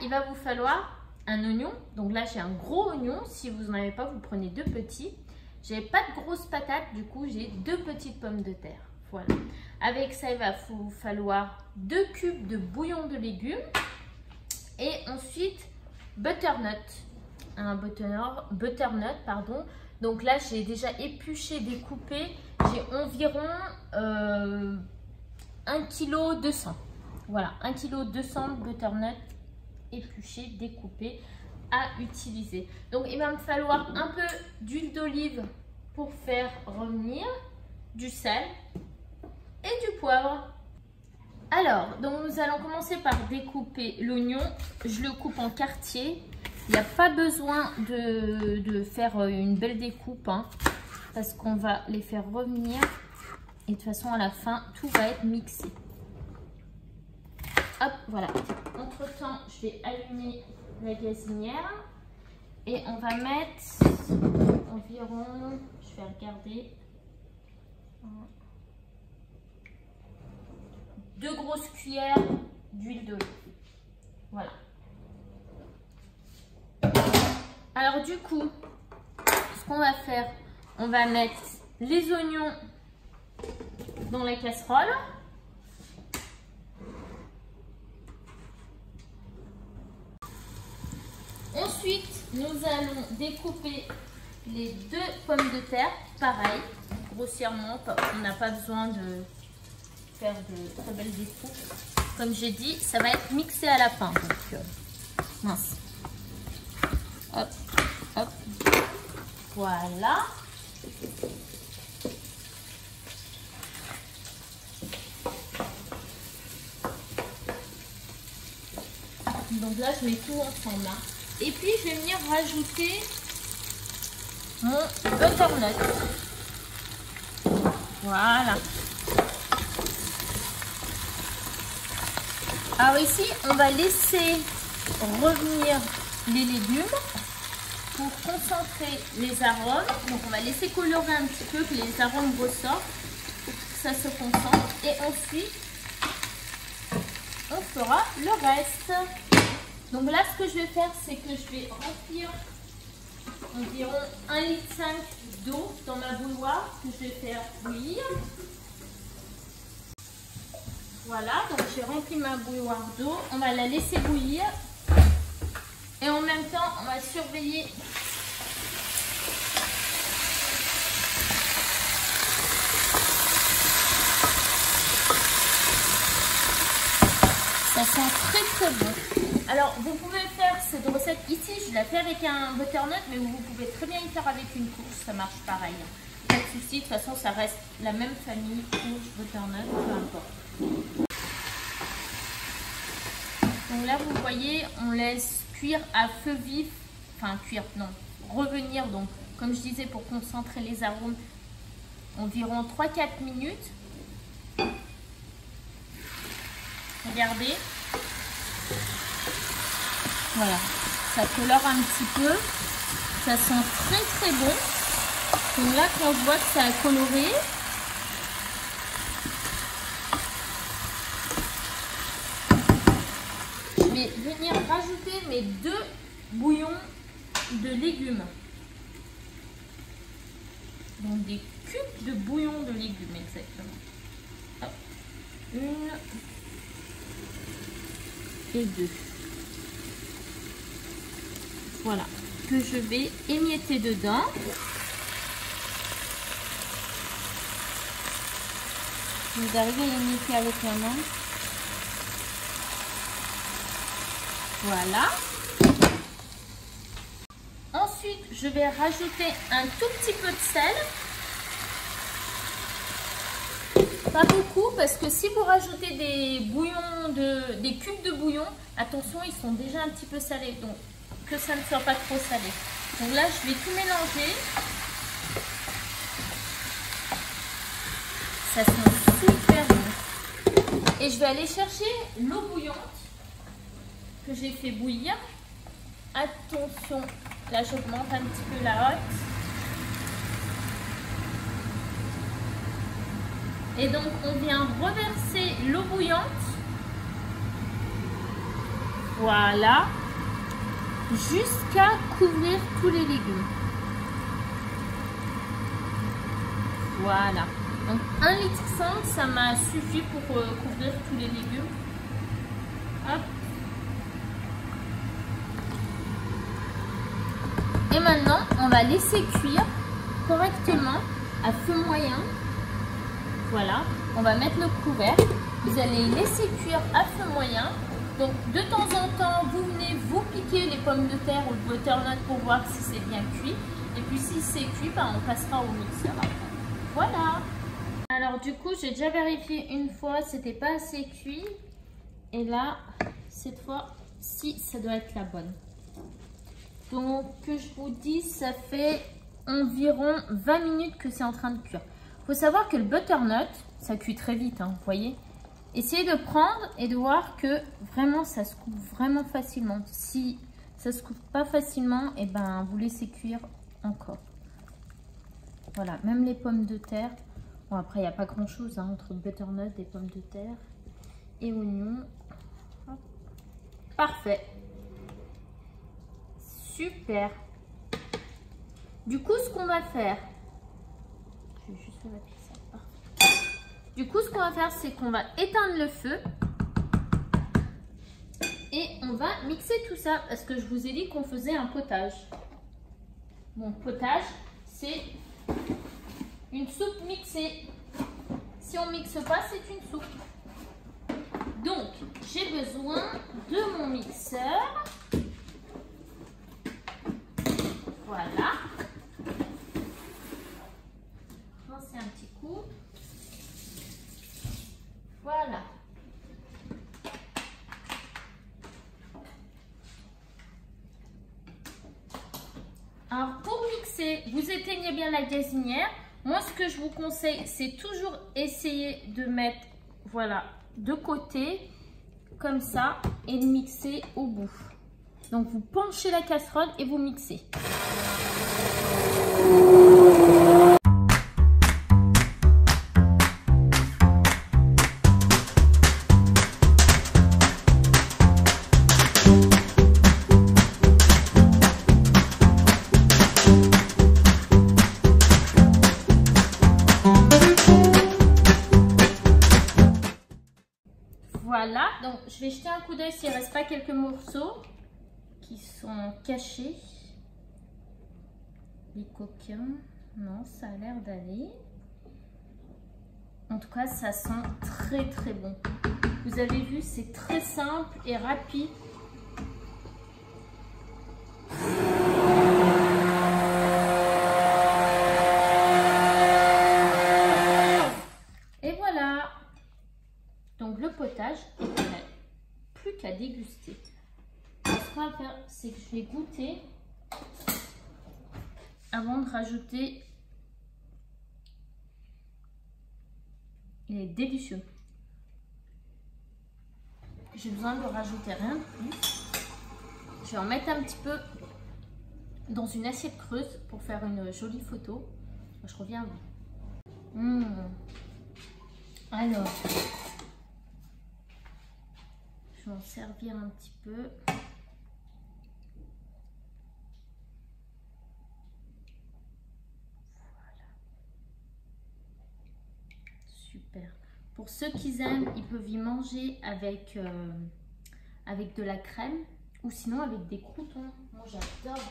il va vous falloir un oignon. Donc là, j'ai un gros oignon. Si vous n'en avez pas, vous prenez 2 petits. J'ai pas de grosses patates, du coup, j'ai 2 petites pommes de terre. Voilà. Avec ça, il va vous falloir 2 cubes de bouillon de légumes. Et ensuite, butternut. Un butternut, pardon. Donc là, j'ai déjà épluché, découpé. J'ai environ 1 kg 200. Voilà, 1 kg 200 de butternut épluché, découpé à utiliser. Donc il va me falloir un peu d'huile d'olive pour faire revenir, du sel et du poivre. Alors, donc nous allons commencer par découper l'oignon. Je le coupe en quartiers. Il n'y a pas besoin de faire une belle découpe, hein, parce qu'on va les faire revenir. Et de toute façon, à la fin, tout va être mixé. Hop, voilà. Entre temps, je vais allumer la gazinière. Et on va mettre environ, je vais regarder, 2 grosses cuillères d'huile d'olive. Voilà. Alors du coup, ce qu'on va faire, on va mettre les oignons dans la casserole. Ensuite, nous allons découper les 2 pommes de terre, pareil, grossièrement. On n'a pas besoin de faire de très belles découpes. Comme j'ai dit, ça va être mixé à la fin. Donc, mince. Hop, hop. Voilà. Donc là, je mets tout ensemble. Hein. Et puis, je vais venir rajouter mon butternut. Voilà. Alors ici, on va laisser revenir les légumes pour concentrer les arômes. Donc, on va laisser colorer un petit peu, que les arômes ressortent, pour que ça se concentre. Et ensuite, on fera le reste. Donc là, ce que je vais faire, c'est que je vais remplir environ 1,5 litre d'eau dans ma bouilloire que je vais faire bouillir. Voilà, donc j'ai rempli ma bouilloire d'eau. On va la laisser bouillir. Et en même temps, on va surveiller ça sent très très bon. Alors, vous pouvez faire cette recette ici, je la fais avec un butternut, mais vous pouvez très bien y faire avec une courge, ça marche pareil. Pas de souci, de toute façon, ça reste la même famille, courge, butternut, peu importe. Donc là, vous voyez, on laisse cuire à feu vif, enfin cuire, non, revenir, donc comme je disais, pour concentrer les arômes, environ 3-4 minutes. Regardez. Voilà, ça colore un petit peu, ça sent très très bon. Donc là, quand je vois que ça a coloré, je vais venir rajouter mes 2 bouillons de légumes. Donc des cubes de bouillon de légumes exactement. Hop. 1 et 2. Voilà, que je vais émietter dedans. Vous arrivez à émietter avec la main. Voilà. Ensuite, je vais rajouter un tout petit peu de sel. Pas beaucoup, parce que si vous rajoutez des bouillons, des cubes de bouillon, attention, ils sont déjà un petit peu salés. Donc, que ça ne soit pas trop salé. Donc là, je vais tout mélanger. Ça sent super bon. Et je vais aller chercher l'eau bouillante que j'ai fait bouillir. Attention, là j'augmente un petit peu la hotte. Et donc on vient reverser l'eau bouillante. Voilà. Jusqu'à couvrir tous les légumes. Voilà. Donc 1,5 litre, ça m'a suffi pour couvrir tous les légumes. Hop. Et maintenant, on va laisser cuire correctement à feu moyen. Voilà. On va mettre le couvercle. Vous allez laisser cuire à feu moyen. Donc de temps en temps, vous venez vous piquer les pommes de terre ou le butternut pour voir si c'est bien cuit. Et puis si c'est cuit, ben, on passera au mixeur après. Voilà. Alors du coup, j'ai déjà vérifié une fois, c'était pas assez cuit. Et là, cette fois, si, ça doit être la bonne. Donc que je vous dis, ça fait environ 20 minutes que c'est en train de cuire. Il faut savoir que le butternut, ça cuit très vite, hein, vous voyez. Essayez de prendre et de voir que vraiment ça se coupe vraiment facilement. Si ça se coupe pas facilement, et ben vous laissez cuire encore. Voilà, même les pommes de terre. Bon, après il n'y a pas grand chose hein, entre butternut et pommes de terre et oignons. Hop. Parfait. Super. Du coup, ce qu'on va faire, je vais juste faire la pizza. Du coup, ce qu'on va faire, c'est qu'on va éteindre le feu et on va mixer tout ça parce que je vous ai dit qu'on faisait un potage. Bon, potage, c'est une soupe mixée. Si on mixe pas, c'est une soupe. Donc, j'ai besoin de mon mixeur. Voilà. Lancer un petit coup. Voilà. Alors pour mixer, vous éteignez bien la gazinière. Moi ce que je vous conseille, c'est toujours essayer de mettre voilà de côté comme ça et de mixer au bout. Donc vous penchez la casserole et vous mixez. Voilà, donc je vais jeter un coup d'œil s'il ne reste pas quelques morceaux qui sont cachés. Les coquins, non, ça a l'air d'aller. En tout cas, ça sent très très bon. Vous avez vu, c'est très simple et rapide. Et voilà. Donc le potage, il n'y a plus qu'à déguster. Ce qu'on va faire, c'est que je vais goûter avant de rajouter. Il est délicieux. J'ai besoin de rajouter rien de plus. Je vais en mettre un petit peu dans une assiette creuse pour faire une jolie photo. Je reviens à vous. Alors, je vais en servir un petit peu. Voilà. Super. Pour ceux qui aiment, ils peuvent y manger avec, avec de la crème ou sinon avec des croûtons. Moi, j'adore.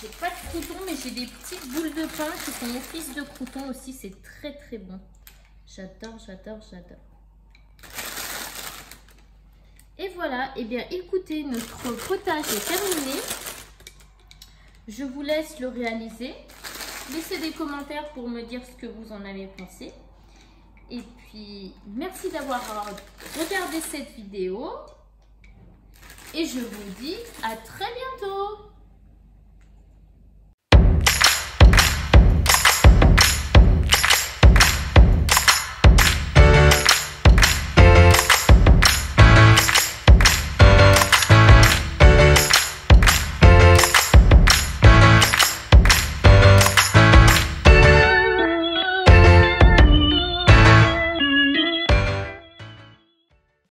J'ai pas de croûtons, mais j'ai des petites boules de pain qui font office de croûtons aussi. C'est très très bon. J'adore, j'adore, j'adore. Et voilà, et bien écoutez, notre potage est terminé. Je vous laisse le réaliser. Laissez des commentaires pour me dire ce que vous en avez pensé. Et puis, merci d'avoir regardé cette vidéo. Et je vous dis à très bientôt.